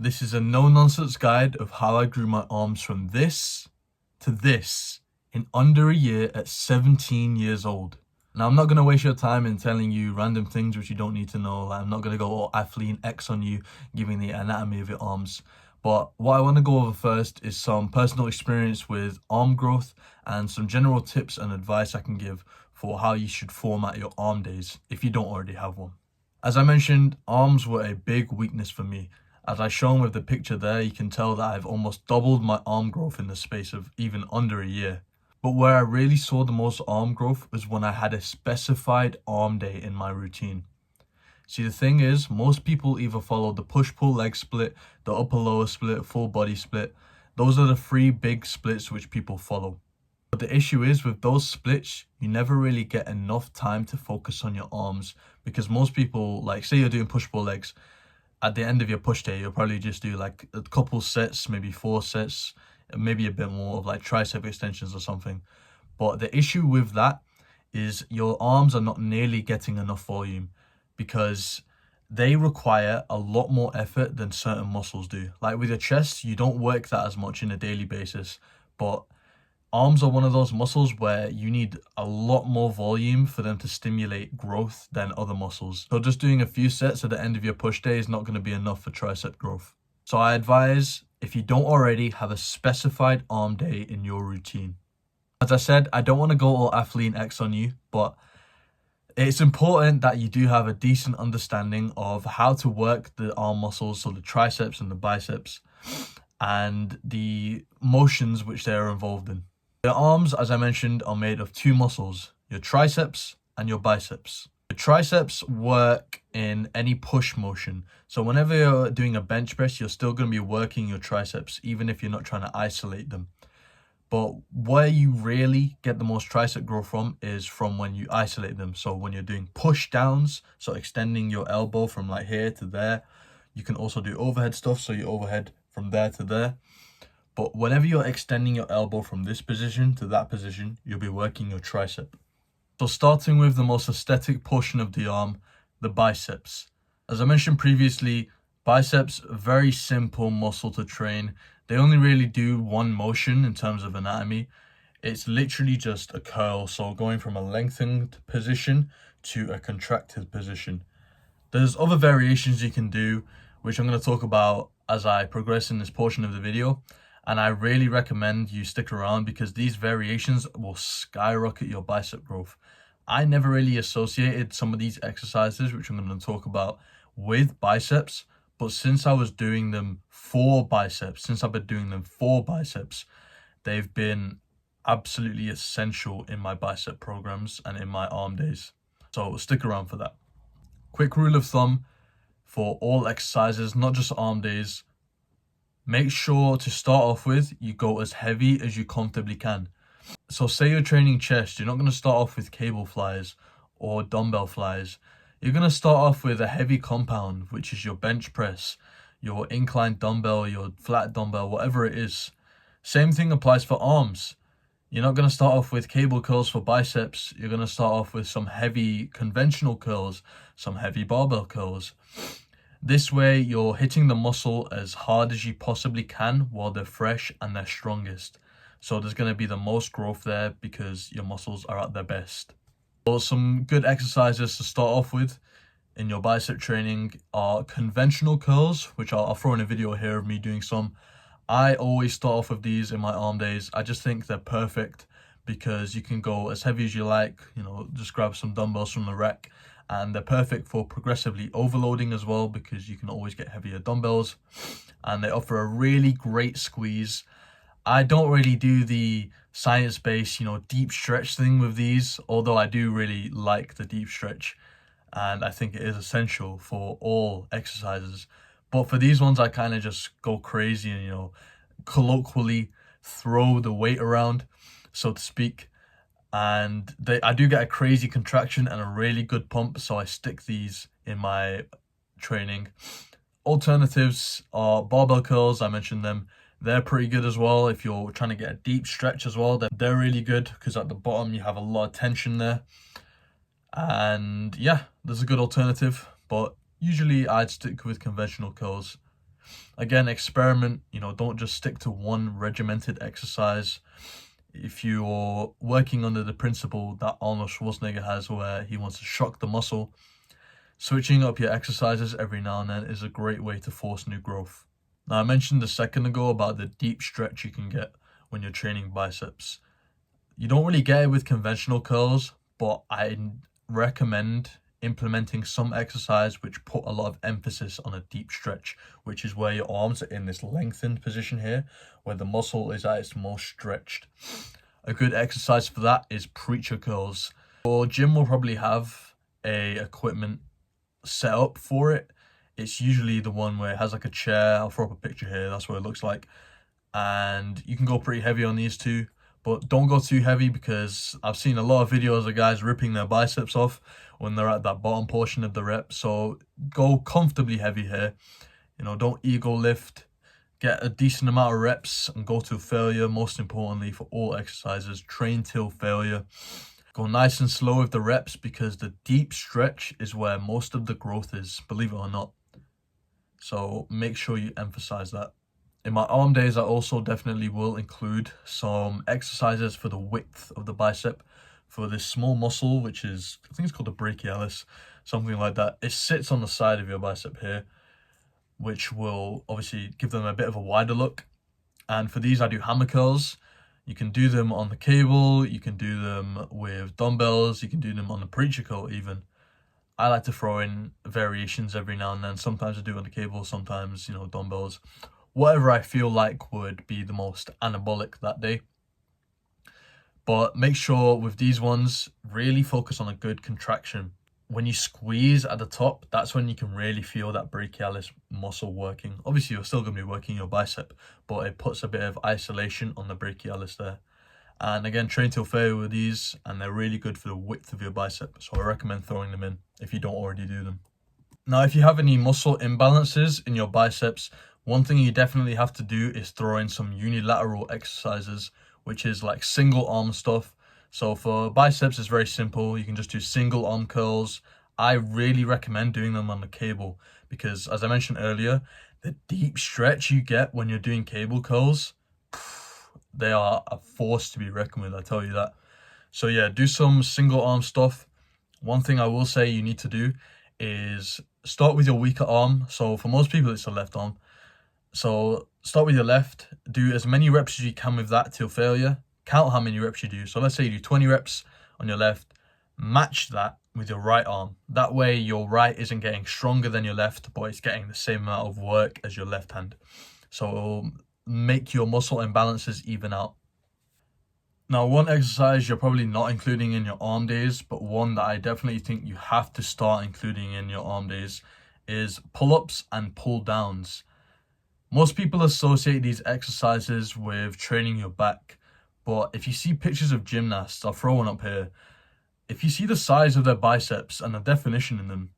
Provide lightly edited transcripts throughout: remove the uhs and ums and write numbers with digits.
This is a no-nonsense guide of how I grew my arms from this to this in under a year at 17 years old. Now, I'm not going to waste your time in telling you random things which you don't need to know. Like, I'm not going to go all athlete X on you, giving the anatomy of your arms. But what I want to go over first is some personal experience with arm growth and some general tips and advice I can give for how you should format your arm days if you don't already have one. As I mentioned, arms were a big weakness for me. As I shown with the picture there, you can tell that I've almost doubled my arm growth in the space of even under a year. But where I really saw the most arm growth was when I had a specified arm day in my routine. See, the thing is, most people either follow the push-pull leg split, the upper-lower split, full body split. Those are the three big splits which people follow. But the issue is with those splits, you never really get enough time to focus on your arms because most people, like say you're doing push-pull legs, at the end of your push day, you'll probably just do like a couple sets, maybe 4 sets, maybe a bit more of like tricep extensions or something. But the issue with that is your arms are not nearly getting enough volume because they require a lot more effort than certain muscles do. Like with your chest, you don't work that as much in a daily basis, but arms are one of those muscles where you need a lot more volume for them to stimulate growth than other muscles. So just doing a few sets at the end of your push day is not going to be enough for tricep growth. So I advise, if you don't already, have a specified arm day in your routine. As I said, I don't want to go all athlete X on you, but it's important that you do have a decent understanding of how to work the arm muscles, so the triceps and the biceps, and the motions which they are involved in. Your arms, as I mentioned, are made of two muscles, your triceps and your biceps. The triceps work in any push motion. So whenever you're doing a bench press, you're still going to be working your triceps, even if you're not trying to isolate them. But where you really get the most tricep growth from is from when you isolate them. So when you're doing push downs, so extending your elbow from like here to there. You can also do overhead stuff, so you overhead from there to there. But whenever you're extending your elbow from this position to that position, you'll be working your tricep. So starting with the most aesthetic portion of the arm, the biceps. As I mentioned previously, biceps, very simple muscle to train. They only really do one motion in terms of anatomy. It's literally just a curl, so going from a lengthened position to a contracted position. There's other variations you can do, which I'm going to talk about as I progress in this portion of the video. And I really recommend you stick around because these variations will skyrocket your bicep growth. I never really associated some of these exercises, which I'm going to talk about, with biceps. But since I was doing them for biceps, they've been absolutely essential in my bicep programs and in my arm days. So stick around for that. Quick rule of thumb for all exercises, not just arm days. Make sure to start off with, you go as heavy as you comfortably can. So say you're training chest, you're not going to start off with cable flies or dumbbell flies. You're going to start off with a heavy compound, which is your bench press, your inclined dumbbell, your flat dumbbell, whatever it is. Same thing applies for arms. You're not going to start off with cable curls for biceps. You're going to start off with some heavy conventional curls, some heavy barbell curls. This way, you're hitting the muscle as hard as you possibly can while they're fresh and they're strongest. So there's going to be the most growth there because your muscles are at their best. So some good exercises to start off with in your bicep training are conventional curls, which I'll throw in a video here of me doing some. I always start off with these in my arm days. I just think they're perfect because you can go as heavy as you like, just grab some dumbbells from the rack. And they're perfect for progressively overloading as well because you can always get heavier dumbbells. And they offer a really great squeeze. I don't really do the science-based, deep stretch thing with these, although I do really like the deep stretch. And I think it is essential for all exercises. But for these ones, I kind of just go crazy and, colloquially throw the weight around, so to speak. And I do get a crazy contraction and a really good pump, so I stick these in my training. Alternatives are barbell curls. I mentioned them. They're pretty good as well if you're trying to get a deep stretch as well. They're really good because at the bottom you have a lot of tension there. And yeah, there's a good alternative, but usually I'd stick with conventional curls. Again, experiment, don't just stick to one regimented exercise. If you're working under the principle that Arnold Schwarzenegger has, where he wants to shock the muscle, switching up your exercises every now and then is a great way to force new growth. Now, I mentioned a second ago about the deep stretch you can get when you're training biceps. You don't really get it with conventional curls, but I recommend implementing some exercise which put a lot of emphasis on a deep stretch, which is where your arms are in this lengthened position here, where the muscle is at its most stretched. A good exercise for that is preacher curls. Your gym will probably have a equipment set up for it. It's usually the one where it has like a chair. I'll throw up a picture here. That's what it looks like. And you can go pretty heavy on these two, but don't go too heavy, because I've seen a lot of videos of guys ripping their biceps off when they're at that bottom portion of the rep. So go comfortably heavy here. Don't ego lift. Get a decent amount of reps and go to failure. Most importantly, for all exercises, train till failure. Go nice and slow with the reps, because the deep stretch is where most of the growth is, believe it or not. So make sure you emphasize that. In my arm days, I also definitely will include some exercises for the width of the bicep, for this small muscle, which is, I think it's called the brachialis, something like that. It sits on the side of your bicep here, which will obviously give them a bit of a wider look. And for these, I do hammer curls. You can do them on the cable, you can do them with dumbbells, you can do them on the preacher curl even. I like to throw in variations every now and then. Sometimes I do it on the cable, sometimes, dumbbells. Whatever I feel like would be the most anabolic that day. But make sure with these ones, really focus on a good contraction. When you squeeze at the top, that's when you can really feel that brachialis muscle working. Obviously, you're still going to be working your bicep, but it puts a bit of isolation on the brachialis there. And again, train till failure with these, and they're really good for the width of your bicep. So I recommend throwing them in if you don't already do them. Now, if you have any muscle imbalances in your biceps, one thing you definitely have to do is throw in some unilateral exercises, which is like single arm stuff. So for biceps, it's very simple. You can just do single arm curls. I really recommend doing them on the cable, because as I mentioned earlier, the deep stretch you get when you're doing cable curls, they are a force to be reckoned with, I tell you that. So yeah, do some single arm stuff. One thing I will say you need to do is start with your weaker arm. So for most people, it's the left arm. So start with your left, do as many reps as you can with that till failure. Count how many reps you do. So let's say you do 20 reps on your left, match that with your right arm. That way your right isn't getting stronger than your left, but it's getting the same amount of work as your left hand. So it'll make your muscle imbalances even out. Now, one exercise you're probably not including in your arm days, but one that I definitely think you have to start including in your arm days, is pull-ups and pull-downs. Most people associate these exercises with training your back, but if you see pictures of gymnasts, I'll throw one up here. If you see the size of their biceps and the definition in them,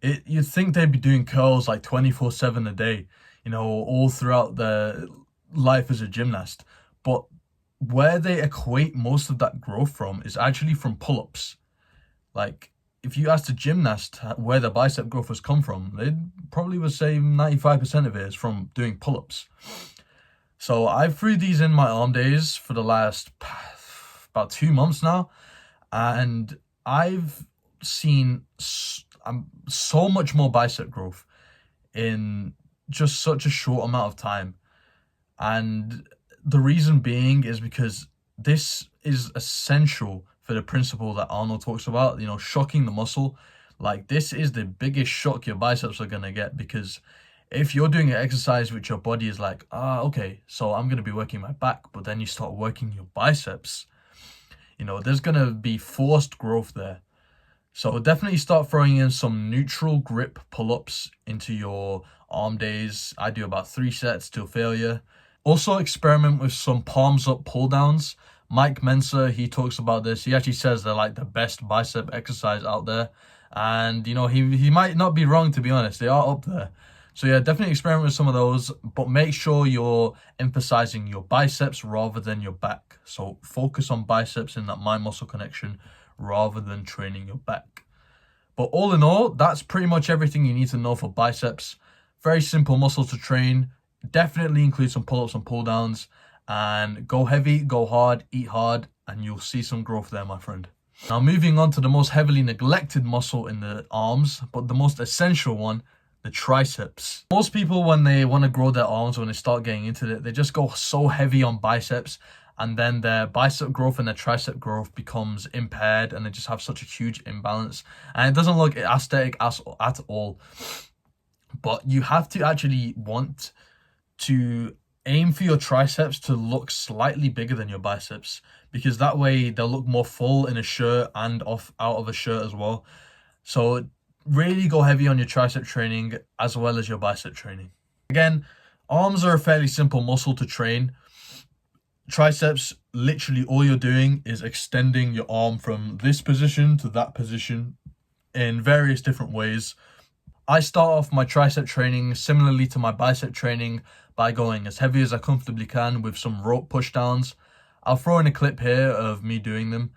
you'd think they'd be doing curls like 24/7 a day, all throughout their life as a gymnast. But where they equate most of that growth from is actually from pull-ups. Like, if you asked a gymnast where their bicep growth has come from, they probably would say 95% of it is from doing pull-ups. So I've threw these in my arm days for the last about 2 months now, and I've seen so much more bicep growth in just such a short amount of time. And the reason being is because this is essential for the principle that Arnold talks about, shocking the muscle. Like, this is the biggest shock your biceps are going to get, because if you're doing an exercise which your body is like, okay, so I'm going to be working my back, but then you start working your biceps, there's going to be forced growth there. So definitely start throwing in some neutral grip pull-ups into your arm days. I do about 3 sets till failure. Also experiment with some palms up pull downs. Mike Mensa, he talks about this. He actually says they're like the best bicep exercise out there. And, he might not be wrong, to be honest. They are up there. So yeah, definitely experiment with some of those, but make sure you're emphasizing your biceps rather than your back. So focus on biceps in that mind-muscle connection rather than training your back. But all in all, that's pretty much everything you need to know for biceps. Very simple muscle to train. Definitely include some pull-ups and pull-downs, and go heavy, go hard, eat hard, and you'll see some growth there, my friend. Now moving on to the most heavily neglected muscle in the arms, but the most essential one, the triceps. Most people, when they want to grow their arms, when they start getting into it, they just go so heavy on biceps, and then their bicep growth and their tricep growth becomes impaired, and they just have such a huge imbalance, and it doesn't look aesthetic at all. But you have to actually want to aim for your triceps to look slightly bigger than your biceps, because that way they'll look more full in a shirt and out of a shirt as well. So really go heavy on your tricep training as well as your bicep training. Again, arms are a fairly simple muscle to train. Triceps, literally all you're doing is extending your arm from this position to that position in various different ways. I start off my tricep training similarly to my bicep training by going as heavy as I comfortably can with some rope pushdowns. I'll throw in a clip here of me doing them.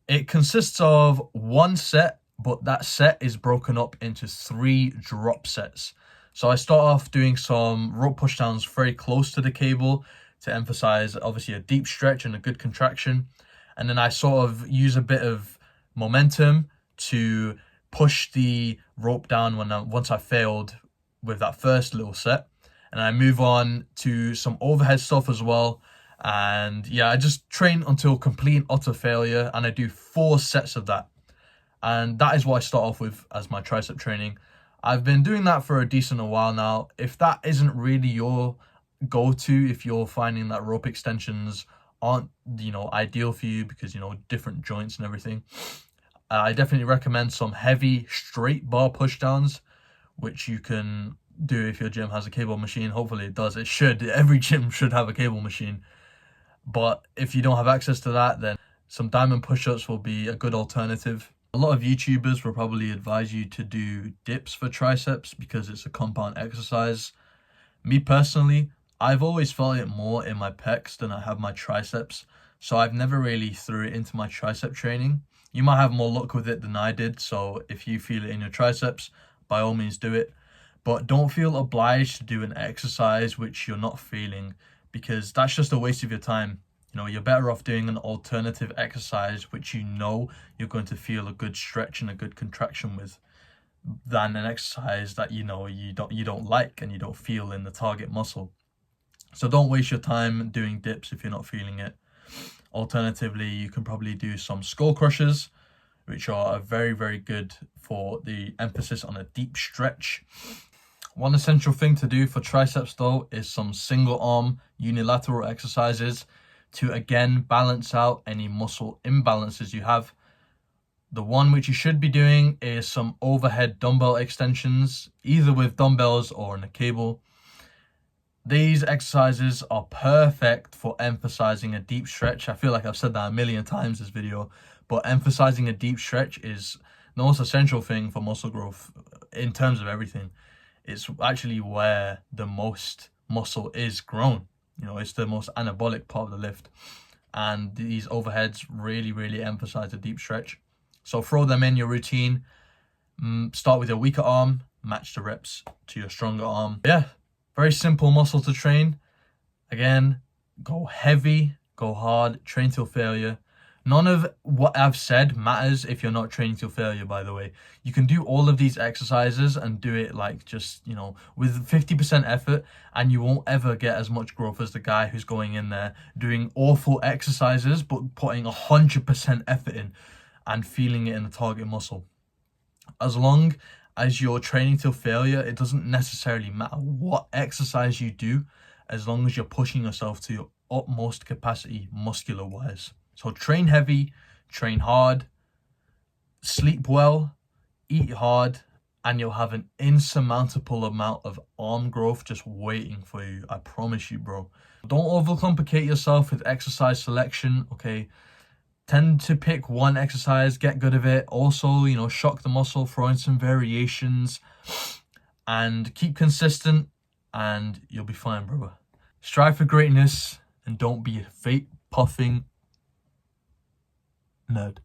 It consists of one set, but that set is broken up into 3 drop sets. So I start off doing some rope pushdowns very close to the cable to emphasize obviously a deep stretch and a good contraction. And then I sort of use a bit of momentum to push the rope down once I failed with that first little set. And I move on to some overhead stuff as well. And yeah, I just train until complete and utter failure, and I do 4 sets of that. And that is what I start off with as my tricep training. I've been doing that for a decent while now. If that isn't really your go-to, if you're finding that rope extensions aren't, ideal for you because, different joints and everything, I definitely recommend some heavy straight bar pushdowns, which you can do if your gym has a cable machine. Hopefully it does. It should. Every gym should have a cable machine. But if you don't have access to that, then some diamond push-ups will be a good alternative. A lot of YouTubers will probably advise you to do dips for triceps because it's a compound exercise. Me personally, I've always felt it more in my pecs than I have my triceps, so I've never really threw it into my tricep training. You might have more luck with it than I did, so if you feel it in your triceps, by all means do it. But don't feel obliged to do an exercise which you're not feeling, because that's just a waste of your time. You're better off doing an alternative exercise which you're going to feel a good stretch and a good contraction with, than an exercise that you don't like and you don't feel in the target muscle. So don't waste your time doing dips if you're not feeling it. Alternatively, you can probably do some skull crushers, which are very, very good for the emphasis on a deep stretch. One essential thing to do for triceps though is some single arm unilateral exercises to again balance out any muscle imbalances you have. The one which you should be doing is some overhead dumbbell extensions, either with dumbbells or on a cable. These exercises are perfect for emphasizing a deep stretch. I feel like I've said that a million times this video, but emphasizing a deep stretch is the most essential thing for muscle growth in terms of everything. It's actually where the most muscle is grown. It's the most anabolic part of the lift. And these overheads really, really emphasize a deep stretch. So throw them in your routine. Start with your weaker arm, match the reps to your stronger arm. Yeah, very simple muscle to train. Again, go heavy, go hard, train till failure. None of what I've said matters if you're not training till failure, by the way. You can do all of these exercises and do it like just, with 50% effort, and you won't ever get as much growth as the guy who's going in there doing awful exercises but putting 100% effort in and feeling it in the target muscle. As long as you're training till failure, it doesn't necessarily matter what exercise you do, as long as you're pushing yourself to your utmost capacity muscular wise. So train heavy, train hard, sleep well, eat hard, and you'll have an insurmountable amount of arm growth just waiting for you. I promise you, bro. Don't overcomplicate yourself with exercise selection, okay? Tend to pick one exercise, get good at it. Also, shock the muscle, throw in some variations, and keep consistent, and you'll be fine, bro. Strive for greatness, and don't be a fake puffing nerd.